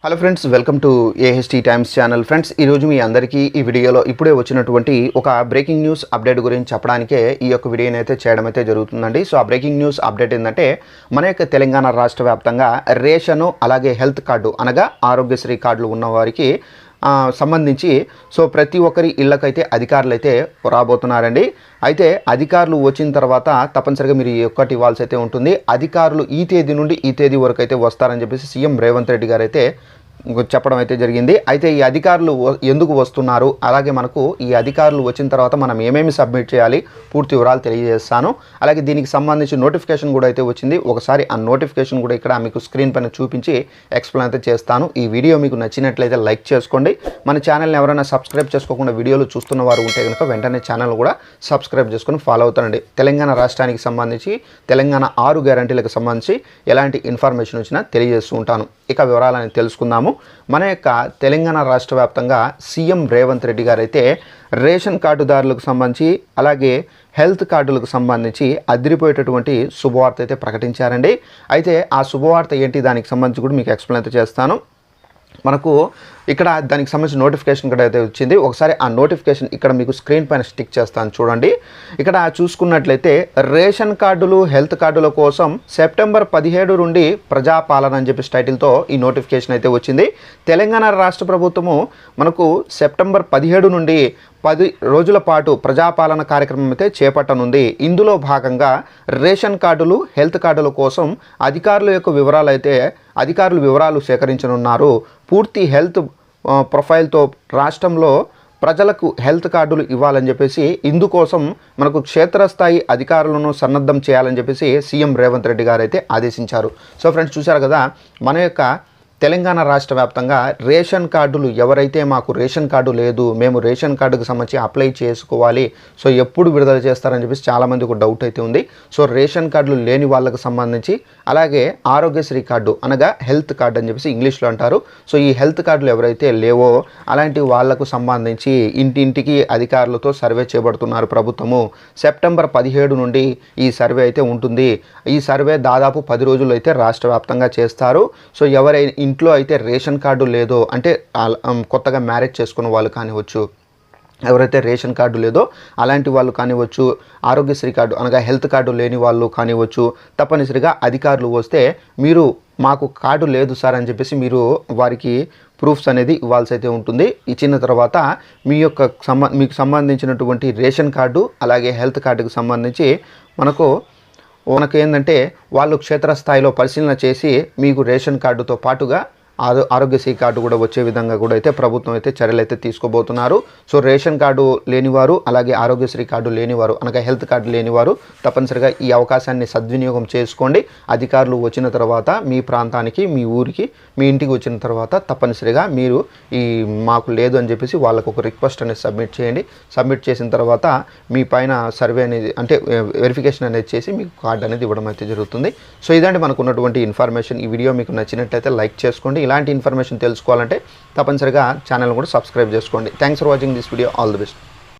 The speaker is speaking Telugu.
Hello friends, welcome to AHT times channel. Friends, ఈరోజు మీ అందరికీ ఈ వీడియోలో ఇప్పుడే వచ్చినటువంటి ఒక బ్రేకింగ్ న్యూస్ అప్డేట్ గురించి చెప్పడానికే ఈ యొక్క వీడియోని అయితే చేయడం అయితే జరుగుతుందండి. సో ఆ బ్రేకింగ్ న్యూస్ అప్డేట్ ఏంటంటే, మన యొక్క తెలంగాణ రాష్ట్ర వ్యాప్తంగా రేషను అలాగే హెల్త్ కార్డు అనగా ఆరోగ్యశ్రీ కార్డులు ఉన్నవారికి సంబంధించి ప్రతి ఒక్కరి ఇళ్ళకైతే అధికారులు అయితే రాబోతున్నారండి. అయితే అధికారులు వచ్చిన తర్వాత తప్పనిసరిగా మీరు ఒక్కటి ఇవ్వాల్సి అయితే ఉంటుంది. అధికారులు ఈ తేదీ నుండి ఈ తేదీ వరకు అయితే వస్తారని చెప్పేసి సీఎం రేవంత్ రెడ్డి గారు అయితే చెప్పడం అయితే జరిగింది. అయితే ఈ అధికారులు ఎందుకు వస్తున్నారు, అలాగే మనకు ఈ అధికారులు వచ్చిన తర్వాత మనం ఏమేమి సబ్మిట్ చేయాలి, పూర్తి వివరాలు తెలియజేస్తాను. అలాగే దీనికి సంబంధించి నోటిఫికేషన్ కూడా అయితే వచ్చింది. ఒకసారి ఆ నోటిఫికేషన్ కూడా ఇక్కడ మీకు స్క్రీన్ పైన చూపించి ఎక్స్ప్లెయిన్ అయితే చేస్తాను. ఈ వీడియో మీకు నచ్చినట్లయితే లైక్ చేసుకోండి. మన ఛానల్ని ఎవరైనా సబ్స్క్రైబ్ చేసుకోకుండా వీడియోలు చూస్తున్న వారు ఉంటే కనుక వెంటనే ఛానల్ కూడా సబ్స్క్రైబ్ చేసుకొని ఫాలో అవుతానండి. తెలంగాణ రాష్ట్రానికి సంబంధించి తెలంగాణ 6 గ్యారంటీలకు సంబంధించి ఎలాంటి ఇన్ఫర్మేషన్ వచ్చినా తెలియజేస్తూ ఉంటాను. ఇక వివరాలని తెలుసుకుందాము. మన యొక్క తెలంగాణ రాష్ట్ర వ్యాప్తంగా సీఎం రేవంత్ రెడ్డి గారు అయితే రేషన్ కార్డుదారులకు సంబంధించి అలాగే హెల్త్ కార్డులకు సంబంధించి అదిరిపోయేటటువంటి శుభవార్త అయితే ప్రకటించారండి. అయితే ఆ శుభవార్త ఏంటి, దానికి సంబంధించి కూడా మీకు ఎక్స్ప్లెయిన్ అయితే చేస్తాను. మనకు ఇక్కడ దానికి సంబంధించిన నోటిఫికేషన్ కూడా అయితే వచ్చింది. ఒకసారి ఆ నోటిఫికేషన్ ఇక్కడ మీకు స్క్రీన్ పైన స్టిక్ చేస్తాను చూడండి. ఇక్కడ చూసుకున్నట్లయితే రేషన్ కార్డులు హెల్త్ కార్డుల కోసం సెప్టెంబర్ 17 నుండి ప్రజాపాలన అని చెప్పి టైటిల్తో ఈ నోటిఫికేషన్ అయితే వచ్చింది. తెలంగాణ రాష్ట్ర ప్రభుత్వము మనకు సెప్టెంబర్ 17 నుండి 10 రోజుల పాటు ప్రజాపాలన కార్యక్రమం అయితే చేపట్టనుంది. ఇందులో భాగంగా రేషన్ కార్డులు హెల్త్ కార్డుల కోసం అధికారులు వివరాలు సేకరించనున్నారు. పూర్తి హెల్త్ ప్రొఫైల్తో రాష్ట్రంలో ప్రజలకు హెల్త్ కార్డులు ఇవ్వాలని చెప్పేసి ఇందుకోసం మనకు క్షేత్రస్థాయి అధికారులను సన్నద్ధం చేయాలని చెప్పేసి సీఎం రేవంత్ రెడ్డి గారు అయితే ఆదేశించారు. సో ఫ్రెండ్స్, చూశారు కదా, మన యొక్క తెలంగాణ రాష్ట్ర వ్యాప్తంగా రేషన్ కార్డులు ఎవరైతే మాకు రేషన్ కార్డు లేదు, మేము రేషన్ కార్డుకు సంబంధించి అప్లై చేసుకోవాలి, ఎప్పుడు విడుదల చేస్తారని చెప్పేసి చాలామంది ఒక డౌట్ అయితే ఉంది. రేషన్ కార్డులు లేని వాళ్ళకు సంబంధించి అలాగే ఆరోగ్యశ్రీ కార్డు అనగా హెల్త్ కార్డు అని చెప్పేసి ఇంగ్లీష్లో అంటారు. ఈ హెల్త్ కార్డులు ఎవరైతే లేవో అలాంటి వాళ్లకు సంబంధించి ఇంటింటికి అధికారులతో సర్వే చేపడుతున్నారు ప్రభుత్వము. సెప్టెంబర్ 17 నుండి ఈ సర్వే అయితే ఉంటుంది. ఈ సర్వే దాదాపు 10 రోజులు అయితే రాష్ట్ర వ్యాప్తంగా చేస్తారు. ఎవరైనా ఇంట్లో అయితే రేషన్ కార్డు లేదో, అంటే కొత్తగా మ్యారేజ్ చేసుకున్న వాళ్ళు కానివచ్చు, ఎవరైతే రేషన్ కార్డు లేదో అలాంటి వాళ్ళు కానివచ్చు, ఆరోగ్యశ్రీ కార్డు అనగా హెల్త్ కార్డు లేని వాళ్ళు కానివచ్చు, తప్పనిసరిగా అధికారులు వస్తే మీరు మాకు కార్డు లేదు సార్ అని చెప్పేసి మీరు వారికి ప్రూఫ్స్ అనేది ఇవ్వాల్సి అయితే ఉంటుంది. ఇచ్చిన తర్వాత మీకు సంబంధించినటువంటి రేషన్ కార్డు అలాగే హెల్త్ కార్డుకు సంబంధించి మనకు ఏంటంటే వాళ్ళు క్షేత్రస్థాయిలో పరిశీలన చేసి మీకు రేషన్ కార్డుతో పాటుగా ఆరోగ్యశ్రీ కార్డు కూడా వచ్చే విధంగా కూడా అయితే ప్రభుత్వం అయితే చర్యలు అయితే తీసుకోబోతున్నారు. రేషన్ కార్డు లేనివారు అలాగే ఆరోగ్యశ్రీ కార్డు లేనివారు అనగా హెల్త్ కార్డు లేనివారు తప్పనిసరిగా ఈ అవకాశాన్ని సద్వినియోగం చేసుకోండి. అధికారులు వచ్చిన తర్వాత మీ ప్రాంతానికి, మీ ఊరికి, మీ ఇంటికి వచ్చిన తర్వాత తప్పనిసరిగా మీరు మాకు లేదు అని చెప్పేసి వాళ్ళకు ఒక రిక్వెస్ట్ అనేది సబ్మిట్ చేయండి. సబ్మిట్ చేసిన తర్వాత మీ పైన సర్వే అనేది అంటే వెరిఫికేషన్ అనేది చేసి మీకు కార్డు అనేది ఇవ్వడం అయితే జరుగుతుంది. ఇదండి మనకు ఉన్నటువంటి ఇన్ఫర్మేషన్. ఈ వీడియో మీకు నచ్చినట్లయితే లైక్ చేసుకోండి. ఇలాంటి ఇన్ఫర్మేషన్ తెలుసుకోవాలంటే తప్పనిసరిగా ఛానల్ కూడా సబ్స్క్రైబ్ చేసుకోండి. Thanks for watching this video. All the best.